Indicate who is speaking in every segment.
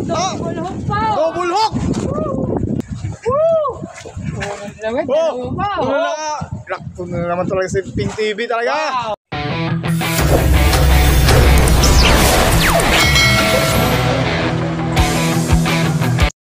Speaker 1: Double hook pa.
Speaker 2: Double hook! Puno na naman talaga si Pink TV talaga.
Speaker 1: Wow.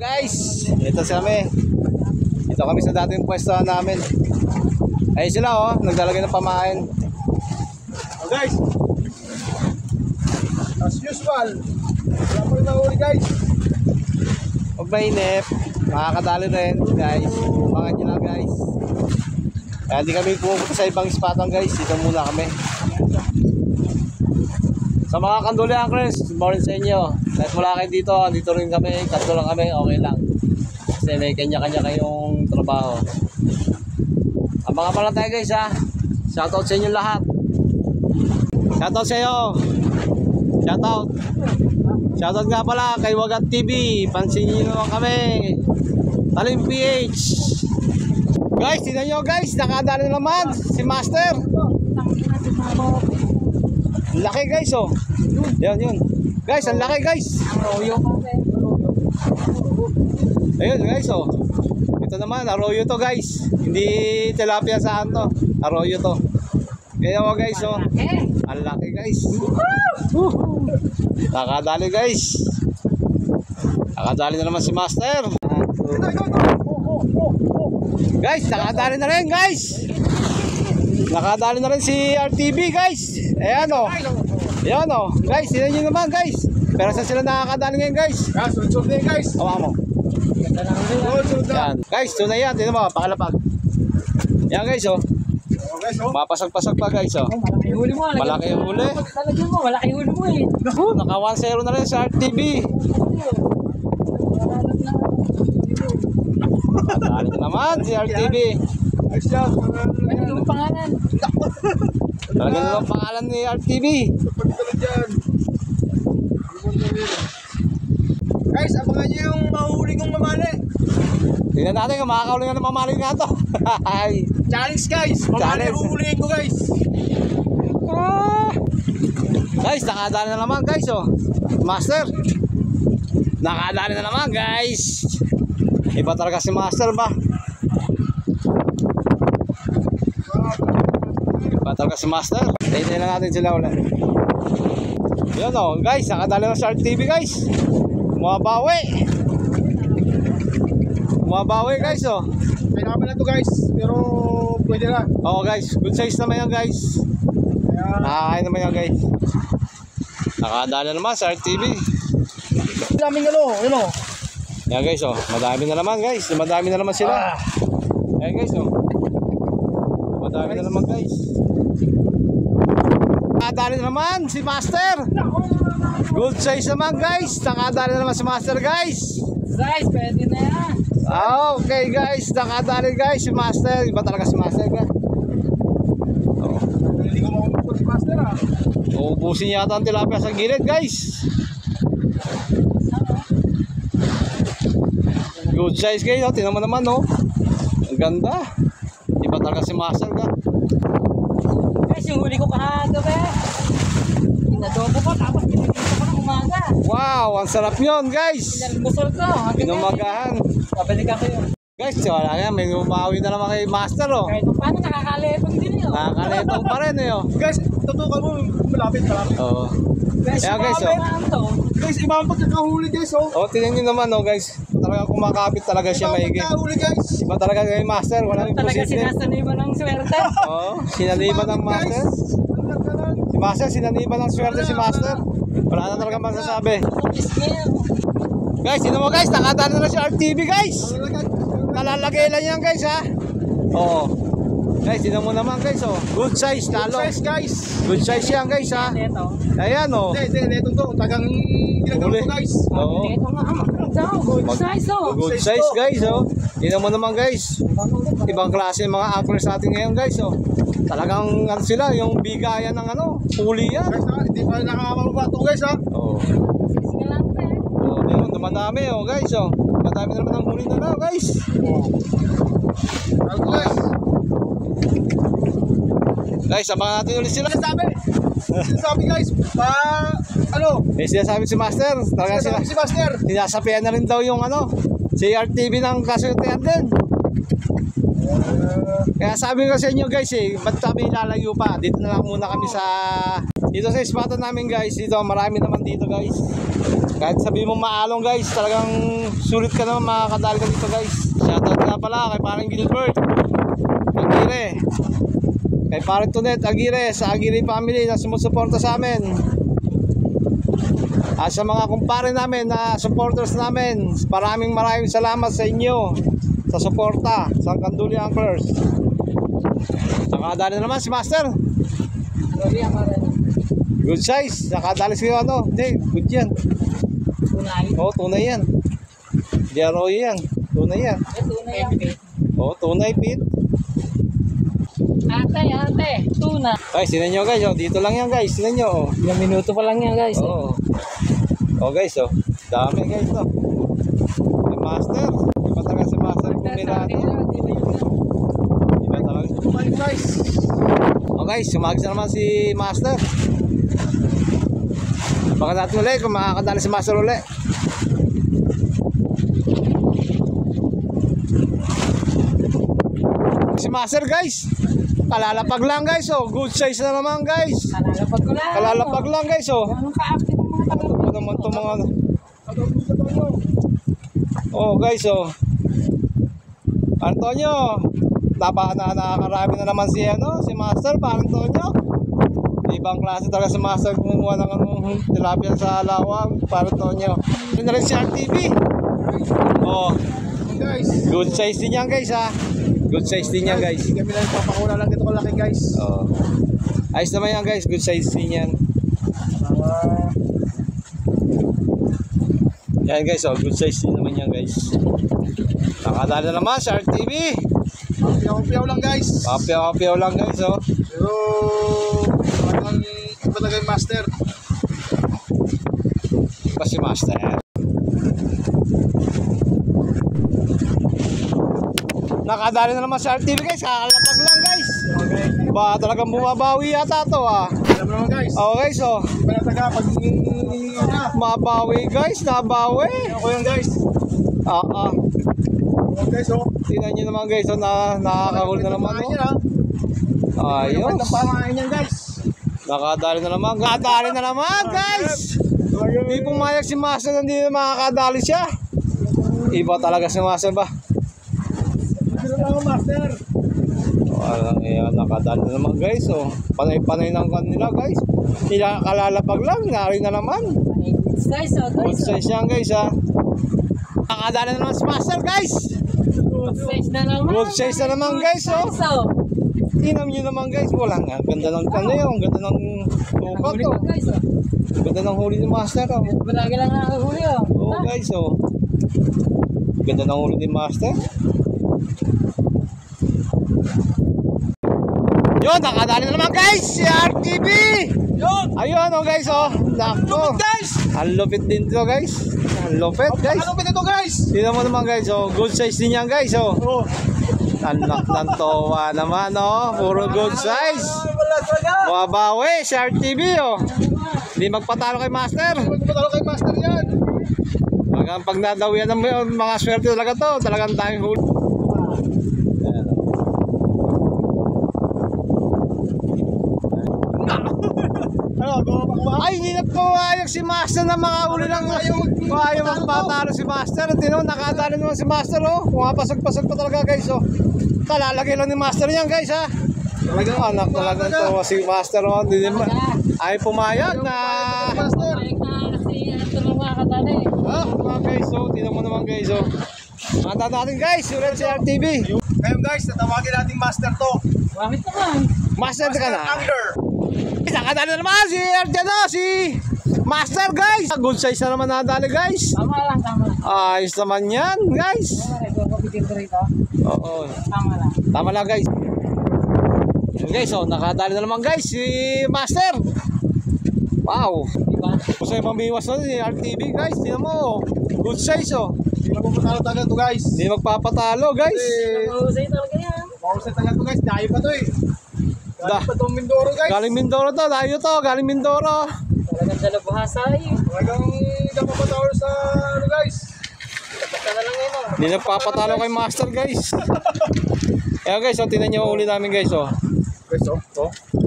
Speaker 2: Guys, ito kami. Ito kami sa dating pwesto namin. Ayun sila oh, naglalagay ng pamain. Oh guys, as usual, wala po rin nahuli guys. Huwag mainip, makakadali rin guys. Abangan nyo lang guys. Kaya hindi kami pumunta sa ibang spotang guys. Dito muna kami. Sa mga kanduli anglers, good morning sa inyo. Kahit wala kayo dito, dito rin kami. Kanto lang kami, okay lang. Kasi may kanya-kanya kayong trabaho. Abangan pa lang tayo guys ha. Shoutout sa inyo lahat. Shoutout sa iyo. Shoutout. Shoutout nga pala kay Wagat TV. Pansinin nyo naman kami. Talim PH. Guys, tignan nyo guys. Nakadali naman si Master. Laki guys oh. Yun. Guys, ang laki guys. Ayun guys oh. Ito naman, arroyo to guys. Hindi tilapia saan to. Arroyo to. Kaya mo guys oh. Ang laki guys. Nakadali guys. Nakadali na naman si Master. Guys, nakadali na rin guys. Nakadali na rin si RTV guys. Ayan o. Ayan o. Guys, tinan nyo naman guys. Pero saan sila nakakadali ngayon guys? Sunod na yun guys. Hawa mo. Yan. Guys, tunay yan. Tinan mo, pakalapag. Yan guys o. Mapasag-pasag pa guys o.
Speaker 1: Malaki huli mo.
Speaker 2: Malaki yung huli.
Speaker 1: Talagyan mo, malaki huli mo eh.
Speaker 2: Naka 1-0 na rin sa RTV. Nakadali na naman si RTV.
Speaker 1: Ano yung pangalan?
Speaker 2: Talaga naman pangalan ni RTV.
Speaker 3: Guys, abangan nyo yung mahuli kong mamali.
Speaker 2: Tingnan natin kung makakauling nga ng mamali nga to.
Speaker 3: Challenge guys, mamali huhulihin ko guys.
Speaker 2: Guys, nakadali na naman guys oh. Master. Nakadali na naman guys. Iba talaga si Master ba? Iba talaga si Master. Tingnan na natin sila ulit. Yan o guys, nakadali na sa RTV guys. Mumabawi. Mumabawi guys oh.
Speaker 3: May naman na to guys, pero pwede na.
Speaker 2: Oo guys, good size naman yan guys. Nakakain naman yan guys. Nakadali naman sa RTV.
Speaker 3: Daming ano.
Speaker 2: Yan guys oh, madami na naman guys. Madami na naman sila. Ayan guys oh. Madami na naman guys. Nakadali na naman si Master. Good size naman guys. Nakadali na naman si Master guys.
Speaker 1: Guys, pwede na yan.
Speaker 2: Okay guys, nakadali guys si Master. Iba talaga si Master guys.
Speaker 3: Hindi ko makumpul si Master ah.
Speaker 2: Uubusin yata ang tilapia sa gilid guys. Good size guys oh. Tingnan mo naman oh. Ang ganda. Iba talaga si Master guys.
Speaker 1: Guys, yung huli ko kahagabi. Inadobo ko, tapos pinagkita ko ng umaga.
Speaker 2: Wow, ang sarap yun guys.
Speaker 1: Pinalbusol ko.
Speaker 2: Pinumagahan.
Speaker 1: Pabalikan ko yun.
Speaker 2: Guys, wala yan. May umawi na naman kay Master oh.
Speaker 1: Kahit paano nakakalepong din yun.
Speaker 2: Nakakaletong pa rin eh oh.
Speaker 3: Guys, tutukan mo, malapit.
Speaker 2: Oo.
Speaker 1: Guys,
Speaker 2: Ayan, guys, oh.
Speaker 3: Guys, iba ang pagkakahuli guys oh.
Speaker 2: Oh, tingnan nyo naman oh guys. Talaga kumakapit talaga siya maigi.
Speaker 3: Pagkakahuli guys.
Speaker 2: Iba talaga kay Master. Walang
Speaker 1: Talaga
Speaker 2: imposible.
Speaker 1: sinasaniba ng swerte.
Speaker 2: Oo, sinaniba ng Master. Si Master, sinaniba ng swerte si Master. Wala na talaga masasabi. Guys, sino mo guys? Nakadaan na si RTV guys. Nalalagay lang yan guys ha. Oo. Guys, sino mo naman guys oh. Good size lalo.
Speaker 3: Good size guys.
Speaker 2: Good size yan guys ha.
Speaker 1: Ito.
Speaker 2: Ayan oh.
Speaker 3: Hindi, ito to. Tagang ginagawa ko guys.
Speaker 2: Oo.
Speaker 1: Ito nga. Good size oh.
Speaker 2: Good size guys oh. Sino mo naman guys. Ibang klase yung mga anglers natin ngayon guys oh. Talagang ano sila, yung bigayan ng ano, huli yan.
Speaker 3: Guys ha, hindi pa nakakababa to guys ha.
Speaker 2: Oo.
Speaker 1: Sige lang pre.
Speaker 2: Oh, yun, dumadami oh guys oh. Madami na naman ang huli na guys.
Speaker 3: Guys.
Speaker 2: Guys, abangan natin ulit sila.
Speaker 3: Sabi. Sinasabi guys, ano?
Speaker 2: Eh, sinasabi si Master, talaga
Speaker 3: Sinasabi si Master.
Speaker 2: sinasapian na rin daw yung CRTV ng kasultihan din. Kaya sabi ko sa inyo guys ba't kami lalayo pa? Dito na lang muna kami dito sa spot namin guys. Dito marami naman dito guys. Kahit sabi mo maalong guys, talagang sulit ka naman makakadali ka dito guys. Shoutout nga pala kay parang Gilbert Aguirre, kay parang Tunet Aguirre sa Aguirre family na sumusuporta sa amin. At sa mga kumpare namin na supporters namin, maraming salamat sa inyo sa suporta sa Kanduli Anglers. Nakadali naman si Master. Good size. Nakadali si hindi, good yan.
Speaker 1: Tunay.
Speaker 2: Oo, tunay yan. Jaro yan. Tunay yan.
Speaker 1: Tunay yan.
Speaker 2: Oo, tunay pit.
Speaker 1: Ate, tuna.
Speaker 2: Guys, tinan nyo guys. Dito lang yan guys. Tinan nyo.
Speaker 1: Ilang minuto pa lang yan guys.
Speaker 2: Oo. Oh guys, dami guys to. Si Master. Iba talaga si Master kumirado. Iba talaga.
Speaker 3: Guys.
Speaker 2: Oh guys, sumagis na naman si Master. Baka natin ulit kung makakadali si Master ulit. Si Master guys, kalalapag lang guys. Good size na naman guys.
Speaker 1: Kalalapag ko lang.
Speaker 2: Kalalapag lang guys.
Speaker 1: Anong ka-active mo mga
Speaker 2: Ano pa naman itong mga guys Antonio, nakakarami na naman si Master, parang Antonio. Ibang klase talaga si Master kumuha ng tilapia sa lawang, parang Antonio. Yun na rin si RTV.
Speaker 3: Guys.
Speaker 2: Good size din yan guys Good size din yan guys.
Speaker 3: Kami lang papakula lang ito kalaki guys.
Speaker 2: Ayos naman yan guys, good size din yan. Yan guys, good size din naman yan guys. Nakadala na naman sa RTV.
Speaker 3: Papiyaw lang guys.
Speaker 2: Papiyaw lang guys
Speaker 3: Pero talagang iba talaga yung Master.
Speaker 2: Pa si Master. Nakadali na naman sa RTV guys, kakalapag lang guys.
Speaker 3: Okay.
Speaker 2: Ba talagang bumabawi yata to
Speaker 3: Alam mo naman guys.
Speaker 2: Guys
Speaker 3: Iba na taga pag
Speaker 2: mabawi guys, nabawi.
Speaker 3: ako yan guys. Guys
Speaker 2: Tingnan nyo naman guys, nakakahuli na naman Ayos.
Speaker 3: Ang pamahain yan guys.
Speaker 2: Nakadali na naman guys. Hindi pumayag si Master, hindi na makakadali siya. Iba talaga si Master ba?
Speaker 3: Sino lang ang Master?
Speaker 2: Nakadali na naman guys Panay-panay ng kanila guys. Kalalapag lang, nari na naman.
Speaker 1: Good size
Speaker 2: Good size yan guys Nakadali na naman si Master guys.
Speaker 1: Good size na naman.
Speaker 2: Good size na naman guys Tingnan nyo naman guys, wala nga. Ganda ng ang ganda ng tupat
Speaker 1: Huli pa guys
Speaker 2: Ganda ng huli ni Master
Speaker 1: Balagi lang nakahuli
Speaker 2: guys Ganda ng huli ni Master. Yun, nakadali na naman guys si RTV. Ayun guys Nako
Speaker 3: Guys!
Speaker 2: Ang lupit din dito guys. Ang lupit guys.
Speaker 3: Ano ito guys?
Speaker 2: Tingnan mo naman guys good size din yan guys Anak ng towa naman puro good size.
Speaker 3: Wala talaga.
Speaker 2: Mabawi si RTV Hindi magpatalo kay Master.
Speaker 3: Magpapatalo kay Master yan.
Speaker 2: Pag nadawian ng mga swerte talaga to, talagang tayong huli. Ay, hindi na pumayag si Master na mga uli lang. Ayaw magpatalo si Master. Nakadali naman si Master Pumapasag-pasag pa talaga guys Kalalagay lang ni Master yan guys Anak talaga to si Master ay pumayag na.
Speaker 1: Balik na si Antonio makakadali
Speaker 2: Mga guys tingnan mo naman guys Mata natin guys ulit si RTV.
Speaker 3: Ngayon guys, tatawagin natin Master to.
Speaker 1: Gamit naman
Speaker 2: Master ka na.
Speaker 3: Angler.
Speaker 2: Nakadali na naman si si Master guys. Good size na naman nadali guys.
Speaker 1: Tama lang
Speaker 2: Ayos naman yan guys.
Speaker 1: Pagpapigil ko rito
Speaker 2: Oo.
Speaker 1: Tama lang
Speaker 2: Tama lang guys. Yun guys nakadali na naman guys si Master. Wow.
Speaker 1: Diba?
Speaker 2: Gusto yung pambiwas na si RTV guys. Tingnan mo good size
Speaker 3: Hindi na pupatalo talaga to guys.
Speaker 2: Hindi magpapatalo guys.
Speaker 1: Mahusay talaga yan
Speaker 3: Mahusay talaga to guys. Dahil pa to Galing pa itong Mindoro guys.
Speaker 2: Galing Mindoro to, layo to, galing Mindoro.
Speaker 1: Talagang dalabhasa eh.
Speaker 3: Talagang hindi ka mapatawar sa ano guys.
Speaker 1: Basta na lang yun oh.
Speaker 2: Hindi nagpapatalo kay Master guys. Ayan guys, tingnan nyo yung uli namin guys.
Speaker 3: Guys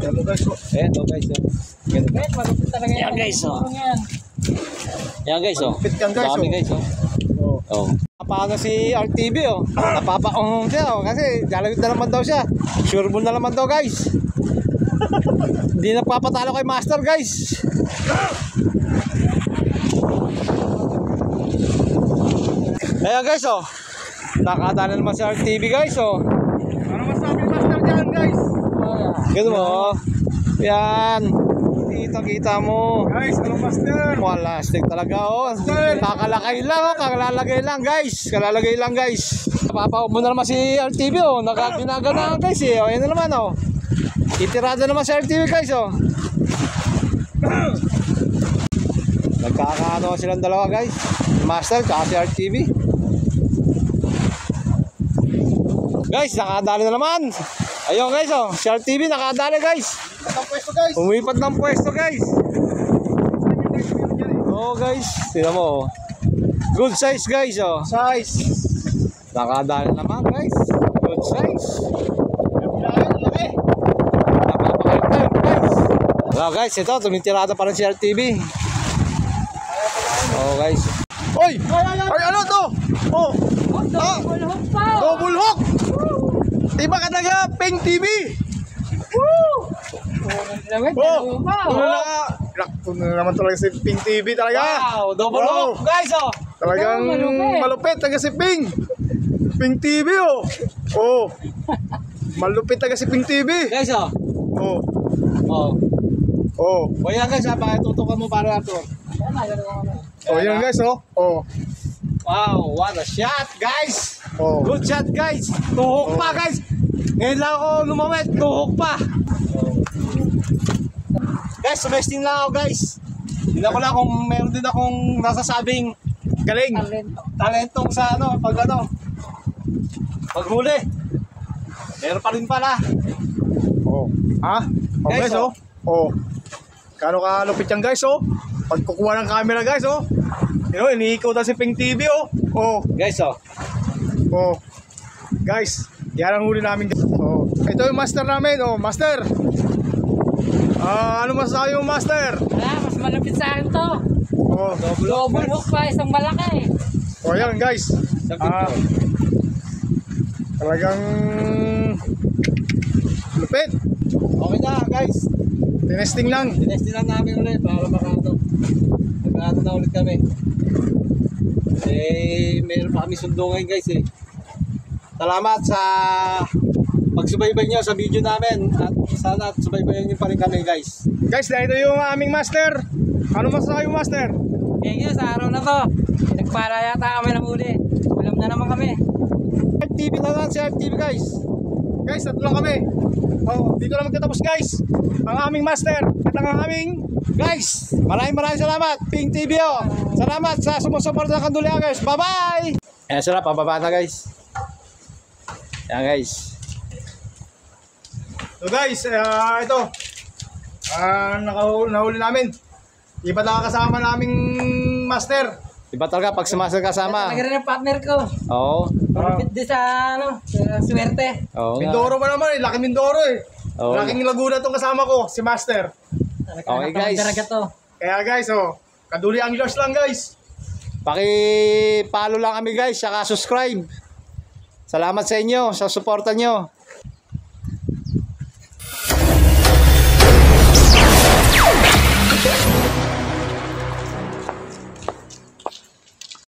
Speaker 3: yan mo guys
Speaker 2: Eto guys. Ganun.
Speaker 1: Guys, magupit talaga
Speaker 2: Yan, guys, oh.
Speaker 1: Yan.
Speaker 2: Yan guys.
Speaker 3: Malupit yan, guys,
Speaker 2: Dami guys. Oh. Paano si RTV napapaong siya kasi galawit na naman daw siya. Sure ball na naman daw guys. Hindi nagpapatalo kay Master guys. Ayan guys nakadala naman si RTV guys
Speaker 3: Ano masabi master dyan guys?
Speaker 2: Ganun mo yan. Kita mo.
Speaker 3: Guys, ano master?
Speaker 2: Wala, stick talaga kakalakay lang kalalagay lang guys. Napapaubo na naman si RTV ginagana guys ayan na naman itirada naman si RTV guys nagkakaano silang dalawa guys, Master tsaka si RTV guys. Nakadali na naman ayun guys si RTV nakadali guys.
Speaker 3: Ang pwesto guys.
Speaker 2: Umipat ng pwesto guys. Guys, tingnan mo good size guys
Speaker 3: Size.
Speaker 2: nakadali naman guys, good size.
Speaker 3: Laki.
Speaker 2: Napapakita guys. Guys, ito tumitirada pa rin si RTV. Guys.
Speaker 3: Oy! Ay, ano to?
Speaker 1: Double hook pa.
Speaker 3: Double hook! Iba ka taga Ping TV! Puno na naman talaga si Ping TV talaga!
Speaker 2: Wow, double hook guys
Speaker 3: Talagang malupit taga si Ping! Ping TV malupit taga si Ping TV!
Speaker 2: guys yan guys pakitutukan mo para ito.
Speaker 3: Yan guys
Speaker 2: Wow, what a shot guys. Good shot guys. Tuhok pa guys. Ngayon lang ako lumamit. Tuhok pa. Guys, sumesting lang ako guys. Hindi ko lang kung meron din akong nasasabing
Speaker 3: galing!
Speaker 2: talentong sa paghuli. Meron pa rin pala.
Speaker 3: Guys,
Speaker 2: Guys,
Speaker 3: Kano ka lupit yan guys pagkukuha ng camera guys iniikaw na si Ping TV
Speaker 2: Guys
Speaker 3: guys, yan ang huli namin guys. Ito yung master namin master. Ano masasabi mo master?
Speaker 1: Mas malapit sa akin to. Double hook pa, isang malaki.
Speaker 3: Yan guys. Talagang lupit.
Speaker 2: Okay na guys.
Speaker 3: Tinesting lang.
Speaker 2: Tinesting lang namin ulit para makato. Nag-ato na ulit kami. Meron pa kami sundo ngayon guys Salamat sa pagsubaybay nyo sa video namin at sana subaybayan nyo pa rin kami guys.
Speaker 3: Guys, ito yung aming master. Ano masasabi mo master?
Speaker 1: Thank you sa araw na to. Nagpara yata kami ng huli. Ulam na naman kami.
Speaker 2: RTV na lang si RTV guys.
Speaker 3: Guys, tatlo lang kami. Dito na magtatapos guys. Ang aming master at ang aming
Speaker 2: Guys, maraming salamat Ping TV Salamat sa sumusuporta ng Kandulia guys. Bye bye. Ayan sila, pababa na guys. Ayan guys.
Speaker 3: So guys, ito. Nahuli namin. Iba na kasama naming master.
Speaker 2: Iba talaga pag sumasal kasama.
Speaker 1: Talaga rin ang partner ko.
Speaker 2: Oo.
Speaker 1: Malapit din sa sa swerte.
Speaker 2: Oo nga.
Speaker 3: Mindoro pa naman laki Mindoro
Speaker 2: Oo.
Speaker 3: Laking Laguna tong kasama ko, si master.
Speaker 2: Okay, guys.
Speaker 1: To.
Speaker 3: Kaya guys, Kaduli Anglers lang guys.
Speaker 2: Paki-follow lang kami guys, saka subscribe. Salamat sa inyo, sa suporta nyo.